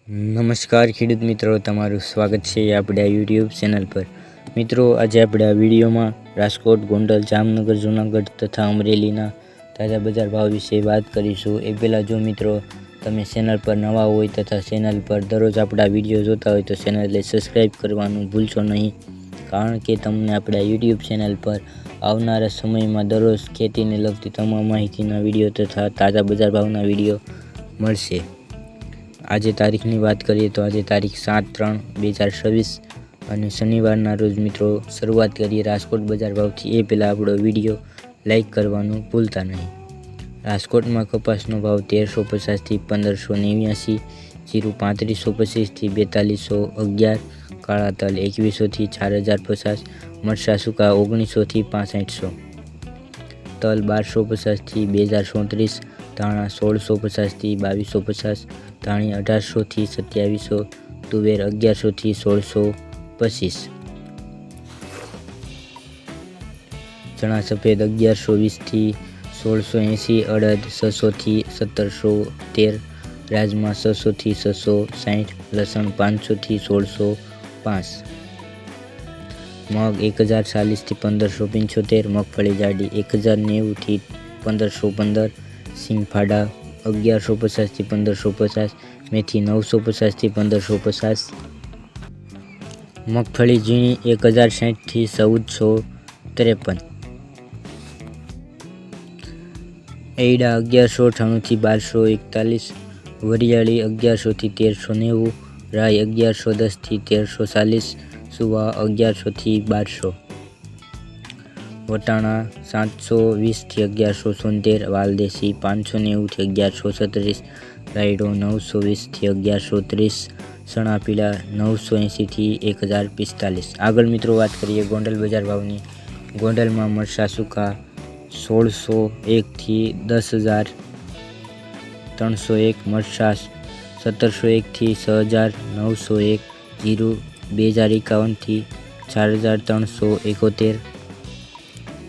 નમસ્કાર ખેડૂત મિત્રો, તમારું સ્વાગત છે આપણા યુટ્યુબ ચેનલ પર। મિત્રો, આજે આપણે આ વિડીયોમાં રાજકોટ, ગોંડલ, જામનગર, જૂનાગઢ તથા અમરેલીના તાજા બજાર ભાવ વિશે વાત કરીશું। એ પહેલાં જો મિત્રો તમે ચેનલ પર નવા હોય તથા ચેનલ પર દરરોજ આપણા વિડીયો જોતા હોય તો ચેનલને સબસ્ક્રાઈબ કરવાનું ભૂલશો નહીં, કારણ કે તમને આપણા યુટ્યુબ ચેનલ પર આવનારા સમયમાં દરરોજ ખેતીને લગતી તમામ માહિતીના વિડીયો તથા તાજા બજાર ભાવના વિડીયો મળશે। આજે તારીખની વાત કરીએ તો આજે તારીખ 7/3/2026 અને શનિવારના રોજ મિત્રો શરૂઆત કરીએ રાજકોટ બજાર ભાવથી। એ પહેલાં આપણો વિડીયો લાઈક કરવાનું ભૂલતા નહીં। રાજકોટમાં કપાસનો ભાવ 1350થી 1589, જીરું 3525થી 4211, કાળા તલ 2100થી 4050, મરચાં સૂકા 1900થી 6500, તલ 1250થી 2034, ધાણા 1650થી 2250, ધાણી 1800થી 2700, તુવેર 1100થી 1625, ચણા સફેદ 1120થી 1680, અડદ 600થી 1713, રાજમા 600થી 660, લસણ 500થી 1605, મગ 1040થી 1575, મગફળી જાડી 1090થી 1515, સિંગફાડા 1150થી 1550, મેથી 950થી 1550, મગફળી ઝીણી 1060થી 1453, એરડા 1198થી 1241, વરિયાળી 1100થી 1390, રાઈ 1110થી 1340, સુવા 1100થી 1200, વટાણા 720થી 1170, વાલદેશી 590થી 1136, રાયડો 920થી 1130, ચણા પીળા 980થી 1045। આગળ મિત્રો વાત કરીએ ગોંડલ બજાર ભાવની। ગોંડલમાં મરચાં સૂકા 1601થી 10,301, મરચાં 1701થી 6901, જીરું 2051થી 4371,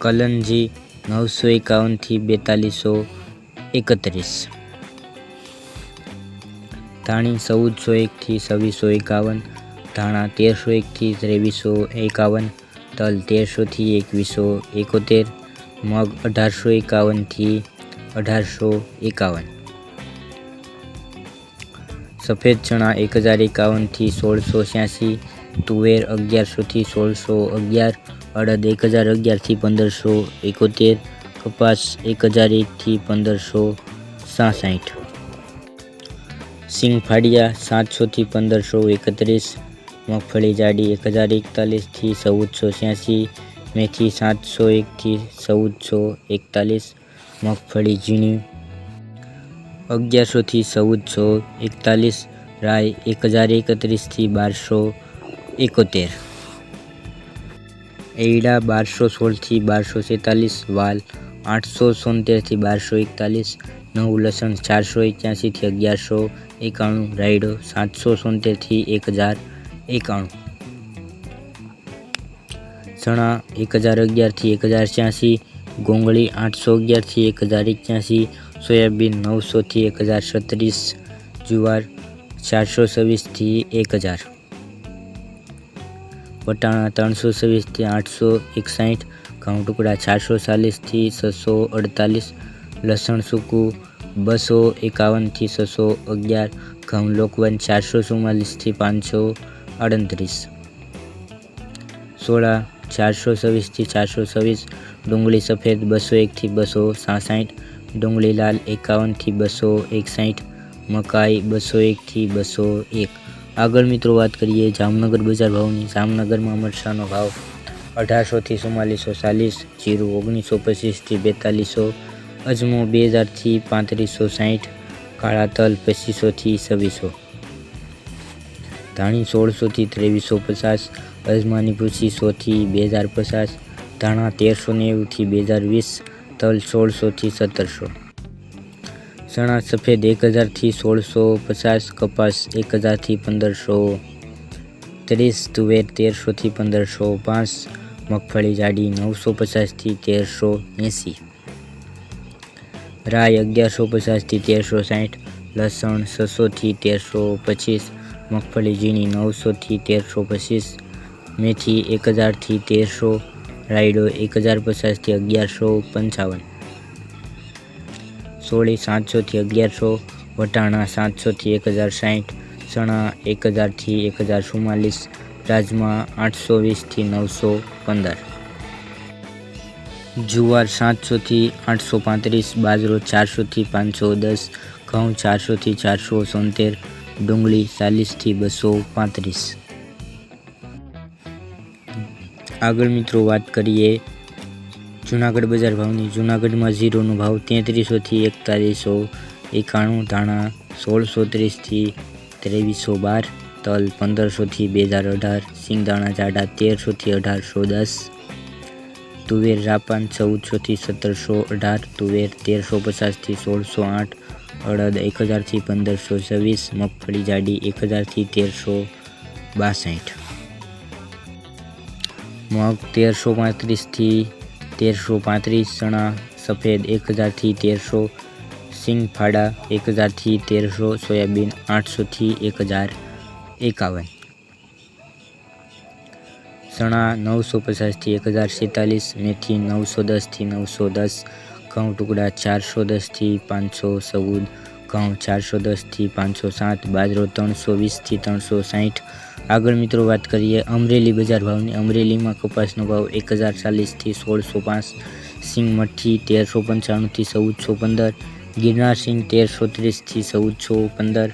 કલંજી 951થી 4231, ધાણી 1401થી 2651, ધાણા 1301થી 2351, તલ 1300થી 2171, મગ 1851થી 1851, સફેદ ચણા 1051થી 1686, તુવેર 1100થી 1611, અડદ 1011થી 1571, કપાસ 1001થી 1566, સિંગફાડિયા 700થી 1531, મગફળી જાડી 1041થી 1486, મેથી 701થી 1441, મગફળી ઝીણી 1100થી 1441, રાઈ 1031થી 1271, એરડા 1216થી 1246, વાલ 876થી 1241, નવું લસણ 481થી 1191, રાયડો 776થી 1091, ચણા 1011થી 1086, ગોંગળી 811થી 1081, સોયાબીન 900થી 1036, જુવાર 426થી 1000, વટાણા 326થી 861, ઘઉં ટુકડા 440થી 648, લસણ સૂકું 251થી 611, ઘઉં લોકવન 444થી 538, સોળા 426થી 426, ડુંગળી સફેદ 201થી 266, ડુંગળી લાલ 51થી 261, મકાઈ 201થી 201। આગળ મિત્રો વાત કરીએ જામનગર બજાર ભાવની। જામનગરમાં મરચાંનો ભાવ 1800થી 4440, જીરું 1925થી 4200, અજમો 2000થી 3560, કાળા તલ 2500થી 2600, ધાણી 1600થી 2350, અજમાની ભૂસી 100થી 2050, ધાણા 1390થી 2020, તલ 1600થી 1700, ચણા સફેદ 1000થી 1650, કપાસ 1000થી 1530, તુવેર 1300થી 1505, મગફળી જાડી 950થી 1380, રાઈ 1150થી 1360, લસણ 600થી 1325, મગફળી ઝીણી 900થી 1325, મેથી 1000થી 1300, રાયડો 1050થી 1155, સોળી 700થી 1100, વટાણા 700થી 1060, ચણા 1000થી 1044, રાજમા 820થી 915, જુવાર 700થી 835, બાજરો 400થી 510, ઘઉં 400થી 470, ડુંગળી 40થી 235. આગળ મિત્રો વાત કરીએ જૂનાગઢ બજાર ભાવની. જૂનાગઢમાં જીરોનો ભાવ 3300થી 4191, ધાણા 1630થી 2312, તલ 1500થી 2018, સિંગદાણા જાડા 1300થી 1810, તુવેર રાપાન 1400થી 1718, તુવેર 1350થી 1608, અડદ 1000થી 1526, મગફળી જાડી 1000થી 1362, મગ 1335થી 1335, ચણા સફેદ 1000થી 1300, સિંગ ફાડા 1000થી 1300, સોયાબીન 800થી 1051, ચણા 950થી 1046, મેથી 910થી 910, ઘઉં ટુકડા 410થી 514, ઘઉં 410થી 507, બાજરો 320થી 360. આગળ મિત્રો વાત કરીએ અમરેલી બજાર ભાવની. અમરેલીમાં કપાસનો ભાવ 1040થી 1605, સિંગ મઠ્ઠી 1395થી 1415, ગિરનાર સિંગ 1330થી 1415,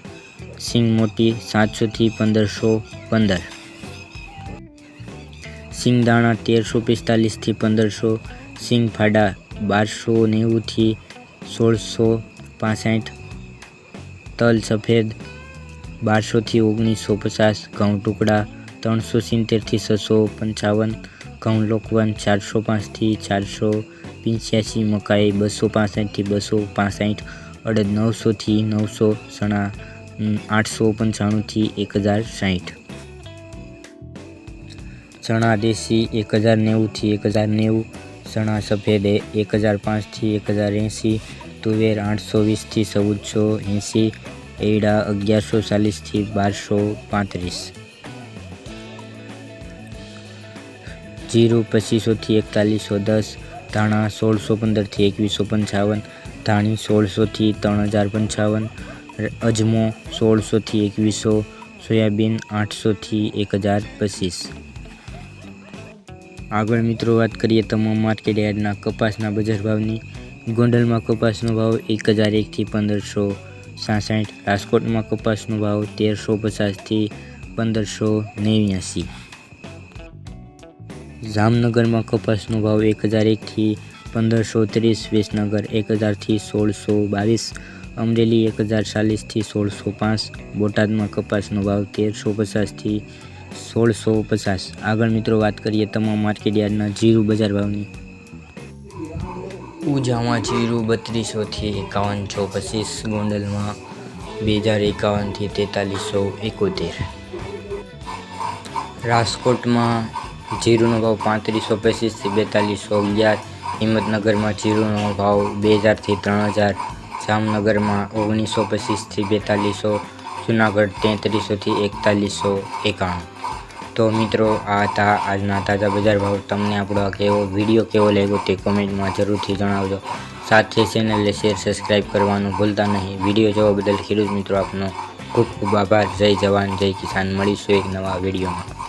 સિંગ મોટી 700થી 1515, સિંગ દાણા 1345થી 1500, સિંગ ફાડા 1290થી 1665, તલ સફેદ 1200થી 1950, ઘઉં ટુકડા 370થી 655, ઘઉં લોકવન 405થી 485, મકાઈ 265થી 265, અડદ 900થી 900, ચણા 895થી 1060, ચણા દેશી 1090થી 1090, ચણા સફેદ 1005થી 1080, તુવેર 820થી 1480, એડા 1140થી 1235, જીરું 2500થી 4110, ધાણા 1615થી 2155, ધાણી 1600થી 3055, અજમો 1600થી 2100, સોયાબીન 800થી 1025. આગળ મિત્રો વાત કરીએ તમામ માર્કેટ યાર્ડના કપાસના બજાર ભાવની. ગોંડલમાં કપાસનો ભાવ 1001થી 1566, રાજકોટમાં કપાસનો ભાવ 1350થી 1589, જામનગરમાં કપાસનો ભાવ 1001થી 1530, વિસનગર 1000થી 1622, અમરેલી 1040થી 1605, બોટાદમાં કપાસનો ભાવ 1350થી 1650. આગળ મિત્રો વાત કરીએ તમામ માર્કેટ યાર્ડના જીરું બજાર ભાવની. ઉજામાં જીરું 3200થી 5125, ગોંડલમાં 2051થી 4371, રાજકોટમાં જીરુનો ભાવ 3525થી 4211, હિંમતનગરમાં જીરુનો ભાવ 2000થી 3000, જામનગરમાં 1925થી 4200, જૂનાગઢ 3300થી 4191. તો મિત્રો આ હતા આજના તાજા બજાર ભાવ. તમને આપણો વિડીયો કેવો લાગ્યો તે કોમેન્ટમાં જરૂરથી જણાવજો. સાથે ચેનલને શેર સબસ્ક્રાઈબ કરવાનું ભૂલતા નહીં. વિડીયો જોવા બદલ ખેડૂત મિત્રો આપનો ખૂબ ખૂબ આભાર. જય જવાન જય કિસાન. મળીશું એક નવા વિડીયોમાં.